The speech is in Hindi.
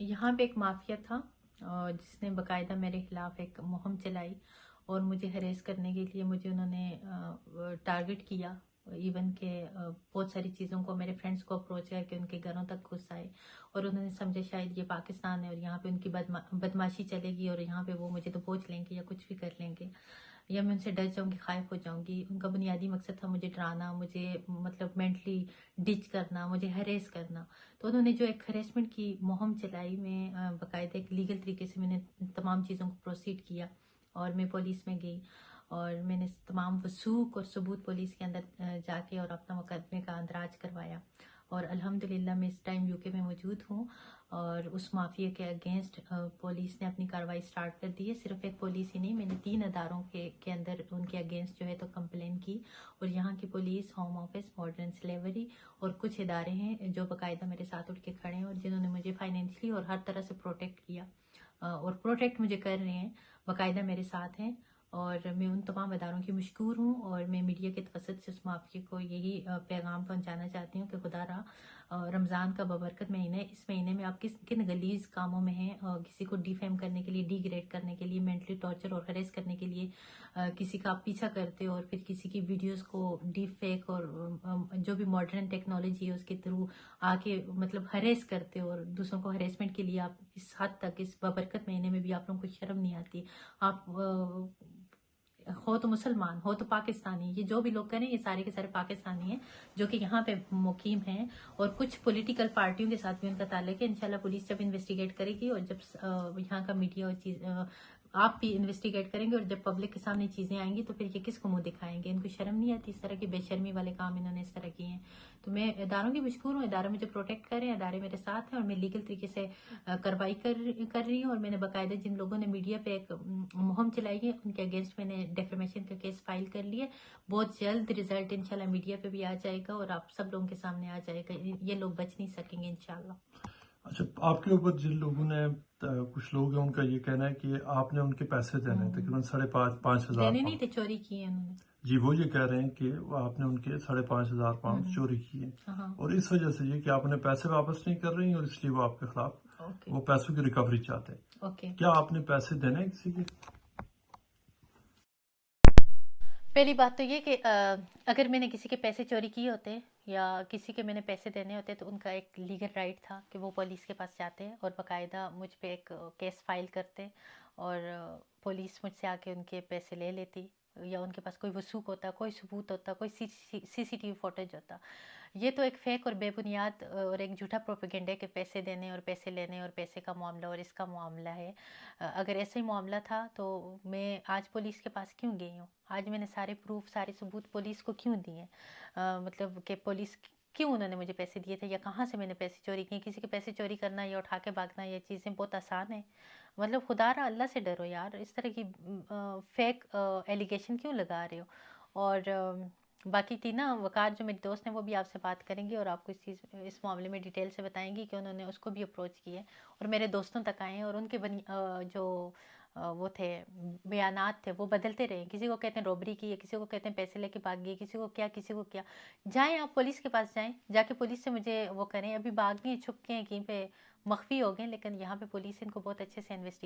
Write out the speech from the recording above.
यहाँ पे एक माफिया था जिसने बाकायदा मेरे खिलाफ एक मुहिम चलाई और मुझे हरेस करने के लिए मुझे उन्होंने टारगेट किया। इवन के बहुत सारी चीज़ों को मेरे फ्रेंड्स को अप्रोच करके उनके घरों तक घुस आए और उन्होंने समझा शायद ये पाकिस्तान है और यहाँ पे उनकी बदमाशी चलेगी और यहाँ पे वो मुझे तो पोंछ लेंगे या कुछ भी कर लेंगे या मैं उनसे डर जाऊंगी, खाइफ हो जाऊंगी। उनका बुनियादी मकसद था मुझे डराना, मुझे मतलब मेंटली डिच करना, मुझे हरेस करना। तो उन्होंने जो एक हरेसमेंट की मुहिम चलाई, मैं बाकायदा एक लीगल तरीके से मैंने तमाम चीज़ों को प्रोसीड किया और मैं पुलिस में गई और मैंने तमाम वसूख और सबूत पुलिस के अंदर जाके और अपना मुकदमे का अंदराज करवाया और अल्हम्दुलिल्लाह मैं इस टाइम यूके में मौजूद हूँ और उस माफिया के अगेंस्ट पुलिस ने अपनी कार्रवाई स्टार्ट कर दी है। सिर्फ एक पुलिस ही नहीं, मैंने 3 अदारों के अंदर उनके अगेंस्ट जो है तो कंप्लेन की और यहाँ की police, home office, modern slavery और कुछ इदारे हैं जो बाकायदा मेरे साथ उठ के खड़े हैं और जिन्होंने मुझे फाइनेंशियली और हर तरह से प्रोटेक्ट किया और प्रोटेक्ट मुझे कर रहे हैं, बाकायदा मेरे साथ हैं और मैं उन तमाम अदारों की मशकूर हूँ। और मैं मीडिया के तवसत से उस माफिया को यही पैगाम पहुँचाना चाहती हूँ कि खुदा रहा रमज़ान का बबरकत महीना है, इस महीने में आप किन गलीज कामों में हैं, किसी को डिफेम करने के लिए, डिग्रेड करने के लिए, मेंटली टॉर्चर और हरेस करने के लिए किसी का आप पीछा करते हो और फिर किसी की वीडियोस को डीप फेक और जो भी मॉडर्न टेक्नोलॉजी है उसके थ्रू आके मतलब हरेस करते हो और दूसरों को हरेसमेंट के लिए आप इस हद तक, इस बबरकत महीने में भी आप लोगों को शर्म नहीं आती। आप हो तो मुसलमान, हो तो पाकिस्तानी, ये जो भी लोग करें ये सारे के सारे पाकिस्तानी हैं जो कि यहाँ पे मुकीम हैं और कुछ पॉलिटिकल पार्टियों के साथ भी उनका ताल्लुक है। इंशाल्लाह पुलिस जब इन्वेस्टिगेट करेगी और जब यहाँ का मीडिया और चीज आप भी इन्वेस्टिगेट करेंगे और जब पब्लिक के सामने चीजें आएंगी तो फिर ये किसको मुंह दिखाएंगे। इनको शर्म नहीं आती, इस तरह की बेशर्मी वाले काम इन्होंने इस तरह किए हैं। तो मैं इदारों की मशकूर हूँ, इदारे मुझे प्रोटेक्ट कर रहे हैं, इदारे मेरे साथ हैं और मैं लीगल तरीके से कार्रवाई कर रही हूँ। और मैंने बाकायदा जिन लोगों ने मीडिया पे एक मुहिम चलाई है उनके अगेंस्ट मैंने डेफेमेशन का केस फाइल कर लिया। बहुत जल्द रिजल्ट इंशाल्लाह मीडिया पे भी आ जाएगा और आप सब लोगों के सामने आ जाएगा, ये लोग बच नहीं सकेंगे इंशाल्लाह। अच्छा, आपके ऊपर जिन लोगों ने कुछ लोग हैं उनका ये कहना है कि आपने उनके पैसे देने हैं तकरीबन 5,500 देने नहीं पाउंड। थे, चोरी किए उन्होंने। जी, वो ये कह रहे हैं कि आपने उनके 5,500 पाउंड चोरी किए हाँ। और इस वजह से ये कि आपने पैसे वापस नहीं कर रही हैं और इसलिए वो आपके खिलाफ ओके वो पैसों की रिकवरी चाहते हैं। ओके। क्या आपने पैसे देने हैं किसी के? पहली बात तो ये कि अगर मैंने किसी के पैसे चोरी किए होते या किसी के मैंने पैसे देने होते तो उनका एक लीगल राइट था कि वो पुलिस के पास जाते और बाकायदा मुझ पे एक केस फाइल करते और पुलिस मुझसे आके उनके पैसे ले लेती या उनके पास कोई वसूख होता, कोई सबूत होता, कोई सीसीटीवी फुटेज होता। ये तो एक फेक और बेबुनियाद और एक झूठा प्रोपेगेंडा है कि पैसे देने और पैसे लेने और पैसे का मामला और इसका मामला है। अगर ऐसा ही मामला था तो मैं आज पुलिस के पास क्यों गई हूँ? आज मैंने सारे प्रूफ, सारे सबूत पुलिस को क्यों दिए? मतलब कि पुलिस क्यों उन्होंने मुझे पैसे दिए थे या कहाँ से मैंने पैसे चोरी किए? किसी के पैसे चोरी करना या उठा के भागना ये चीज़ें बहुत आसान है। मतलब खुदारा अल्लाह से डरो यार, इस तरह की फेक एलिगेशन क्यों लगा रहे हो? और बाकी थी ना वकार जो मेरी दोस्त है वो भी आपसे बात करेंगी और आपको इस मामले में डिटेल से बताएंगी कि उन्होंने उसको भी अप्रोच किया है और मेरे दोस्तों तक आए हैं और उनके जो वो थे बयानात थे वो बदलते रहे। किसी को कहते हैं रॉबरी की है, किसी को कहते हैं पैसे लेके भाग गई, किसी को क्या, किसी को क्या। जाएं आप पुलिस के पास, जाएं जाके पुलिस से मुझे वो करें। अभी भाग गए, छुप गए, कहीं पे मख्फी हो गए, लेकिन यहाँ पे पुलिस इनको बहुत अच्छे से इन्वेस्टिगेट